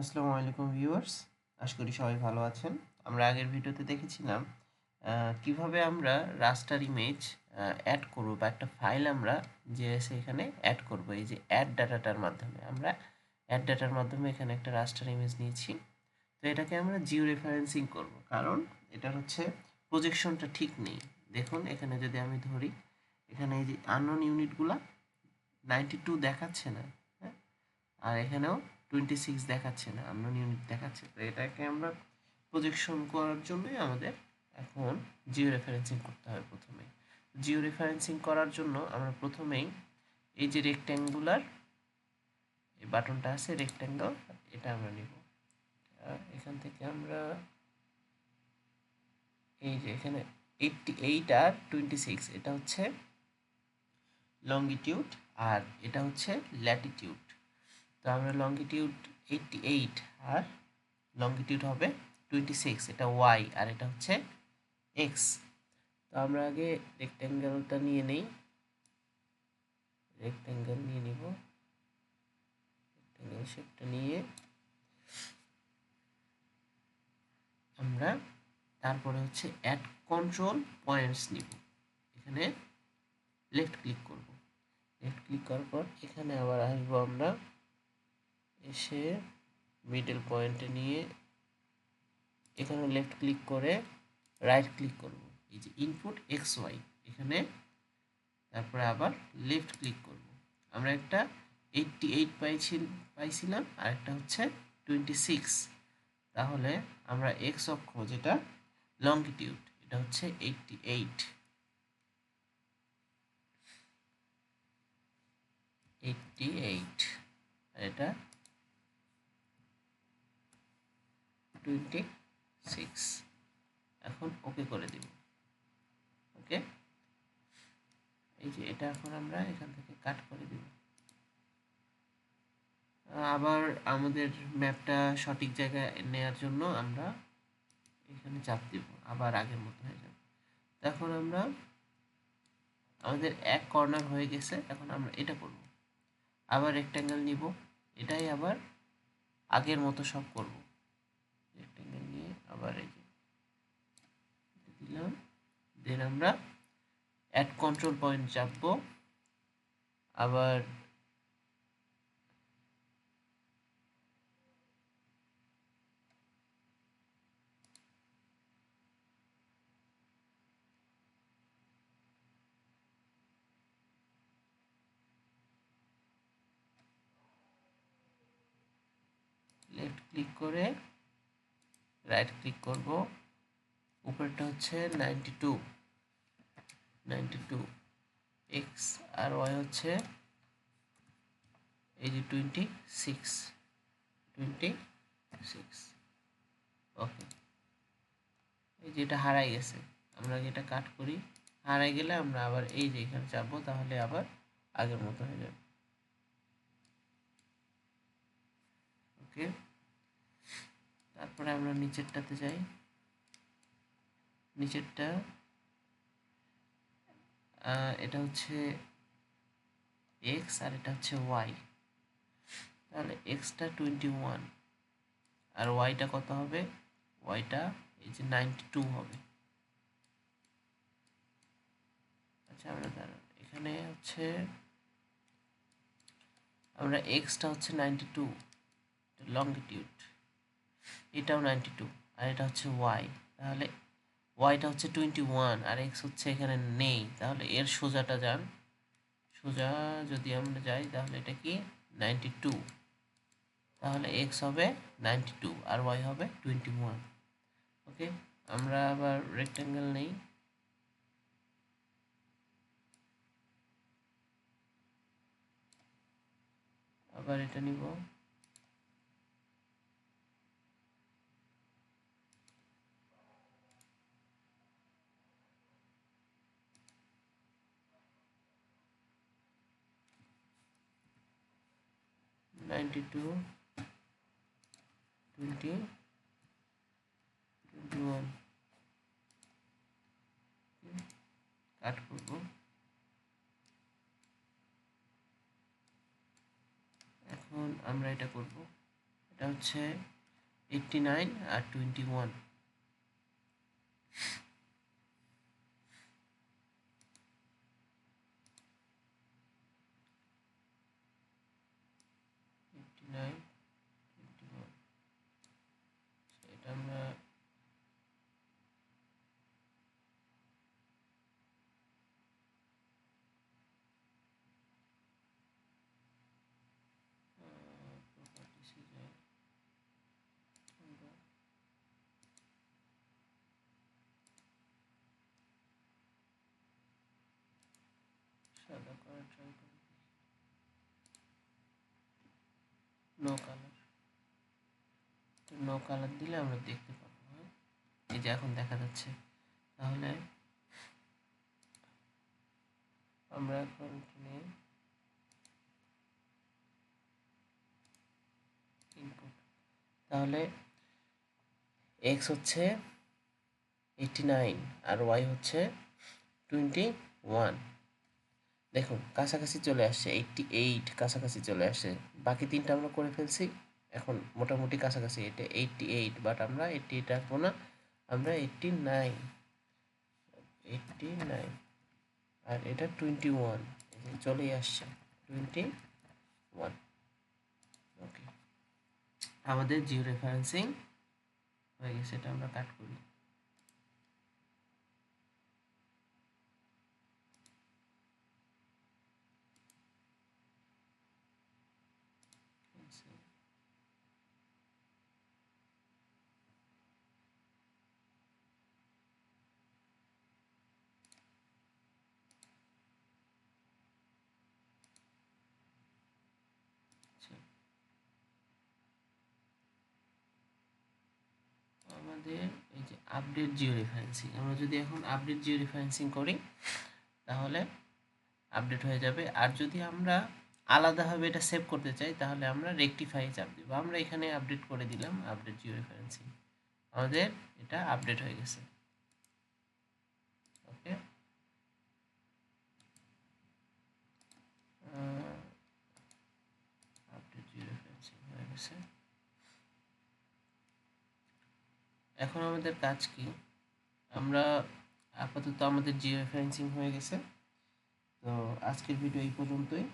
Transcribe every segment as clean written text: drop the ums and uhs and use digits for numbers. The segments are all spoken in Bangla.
আসসালামু আলাইকুম ভিউয়ার্স, আশা করি সবাই ভালো আছেন। আমরা আগের ভিডিওতে দেখেছিলাম কিভাবে আমরা রাস্টার ইমেজ অ্যাড করব বা একটা ফাইল আমরা যে সেখানে অ্যাড করব। এই যে অ্যাড ডাটাটার মাধ্যমে আমরা অ্যাড ডাটার মাধ্যমে এখানে একটা রাস্টার ইমেজ নিয়েছি। তো এটাকে আমরা জিও রেফারেন্সিং করব, কারণ এটার হচ্ছে প্রজেকশনটা ঠিক নেই। দেখুন এখানে যদি আমি ধরি, এখানে এই যে আননোন ইউনিটগুলা 92 দেখাচ্ছে না, হ্যাঁ, আর এখানেও 26 দেখাচ্ছে না, আননোন ইউনিট দেখাচ্ছে। তো এটাকে আমরা প্রজেকশন করার জন্যই আমাদের এখন জিও রেফারেন্সিং করতে হবে। প্রথমে জিও রেফারেন্সিং করার জন্য আমরা প্রথমেই এই যে রেক্ট্যাঙ্গুলার এই বাটনটা আছে রেক্ট্যাঙ্গল, এটা আমরা নিব। এখান থেকে আমরা এই যে এখানে 88 আর 26 এটা হচ্ছে লঙ্গিটিউড, আর এটা হচ্ছে ল্যাটিটিউড। তো আমরা লঙ্গিটিউড 88 আর লঙ্গিটিউড হবে 26, এটা ওয়াই আর এটা হচ্ছে এক্স। তো আমরা আগে রেক্ট্যাঙ্গেলটা নিয়ে নেই, রেক্ট্যাঙ্গেল নিয়ে নিব, রেক্ট্যাঙ্গেল শেপটা নিয়ে আমরা তারপরে হচ্ছে অ্যাড কন্ট্রোল পয়েন্টস নিব। এখানে লেফট ক্লিক করব, লেফট ক্লিক করার পর এখানে আবার আসবো আমরা, এসে মিডল পয়েন্টে নিয়ে এখানে লেফট ক্লিক করে রাইট ক্লিক করব, এই যে ইনপুট এক্স ওয়াই এখানে, তারপরে আবার লেফট ক্লিক করব। আমরা একটা 88 পাইছিলাম আর একটা হচ্ছে 26। তাহলে আমরা এক্স অক্ষ যেটা লঙ্গিটিউড, এটা হচ্ছে 88, 88 আর এটা 26। এখন ওকে করে দিব। ওকে, এই যে এটা এখন আমরা এখান থেকে কাট করে দিব। আবার আমাদের ম্যাপটা সঠিক জায়গায় নেওয়ার জন্য আমরা এখানে চাপ দিব, আবার আগের মতো হয়ে যাবে। এখন আমরা আমাদের এক কর্নার হয়ে গেছে, এখন আমরা এটা করব, আবার রেক্ট্যাঙ্গেল নিব, এটাই আবার আগের মতো সব করব। রেক্ট্যাঙ্গেল নিয়ে আবার এই যে দিলাম, দেন আমরা অ্যাড কন্ট্রোল পয়েন্ট চাপবো, আবার লেফট ক্লিক করে রাইট ক্লিক করব, উপরেরটা হচ্ছে 92 এক্স, আর ওয়াই হচ্ছে এই যে 26। ওকে, এই যে এটা হারাই গেছে, আমরা এটা কাট করি, হারাই গেলে আমরা আবার এই যে এখানে চাপবো, তাহলে আবার আগের মতো হয়ে যাবে। ওকে, তারপরে আমরা নিচেরটাতে যাই, নিচেরটা এটা হচ্ছে এক্স আর এটা হচ্ছে ওয়াই। তাহলে এক্সটা 21 আর ওয়াইটা কত হবে? ওয়াইটা এই যে 92 হবে। আচ্ছা, আমরা দাঁড়ান, এখানে হচ্ছে আমরা এক্সটা হচ্ছে 92 লঙ্গিটিউড, এটাও 92 আর এটা হচ্ছে ওয়াই। তাহলে ওয়াইটা হচ্ছে 21 আর এক্স হচ্ছে এখানে নেই, তাহলে এর সোজাটা যান, সোজা যদি আমরা যাই তাহলে এটা কি 92, তাহলে এক্স হবে 92 আর ওয়াই হবে 21। ওকে, আমরা আবার রেক্ট্যাঙ্গেল নেই, আবার এটা নিব, নাইনটি টু 21 কাট করব। এখন আমরা এটা করব, এটা হচ্ছে 89 আর 21। এটা আমরা প্রপার্টিসে যাই, আমরা সাদা করার ট্রাই করি, নো কালার। তো নো কালার দিলে আমরা দেখতে পাবো, হ্যাঁ এই যে এখন দেখা যাচ্ছে। তাহলে আমরা এখন এখানে ইনপুট, তাহলে এক্স হচ্ছে 89 আর ওয়াই হচ্ছে 21। দেখুন কাছাকাছি চলে আসছে, 88 কাছাকাছি চলে আসছে। বাকি তিনটা আমরা করে ফেলছি, এখন মোটামুটি কাছাকাছি। এটা 88, বাট আমরা 88 রাখবো না, আমরা 89, আর এটা 21, চলেই আসছে 21। ওকে, আমাদের জিও রেফারেন্সিং হয়ে গেছে। এটা আমরা কাট করি। আমাদের এই যে আপডেট জিও রেফারেন্সিং, আমরা যদি এখন আপডেট জিও রেফারেন্সিং করি তাহলে আপডেট হয়ে যাবে। আর যদি আমরা আলাদাভাবে এটা সেভ করতে চাই তাহলে আমরা রেকটিফাই চাপ দিব। আমরা এখানে আপডেট করে দিলাম, আপডেট জিও রেফারেন্সিং, আমাদের এটা আপডেট হয়ে গেছে। ওকে, আপডেট জিও রেফারেন্সিং হয়ে গেছে। এখন আমাদের কাজ কি, আমরা আপাতত আমাদের জিও রেফারেন্সিং হয়ে গেছে। তো আজকের ভিডিও এই পর্যন্তই।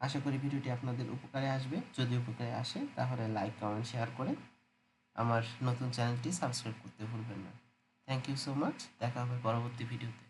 আশা করি ভিডিওটি আপনাদের উপকারে আসবে। যদি উপকারে আসে তাহলে লাইক, কমেন্ট, শেয়ার করে আমার নতুন চ্যানেলটি সাবস্ক্রাইব করতে ভুলবেন না। Thank you so much. দেখা হবে পরবর্তী ভিডিওতে।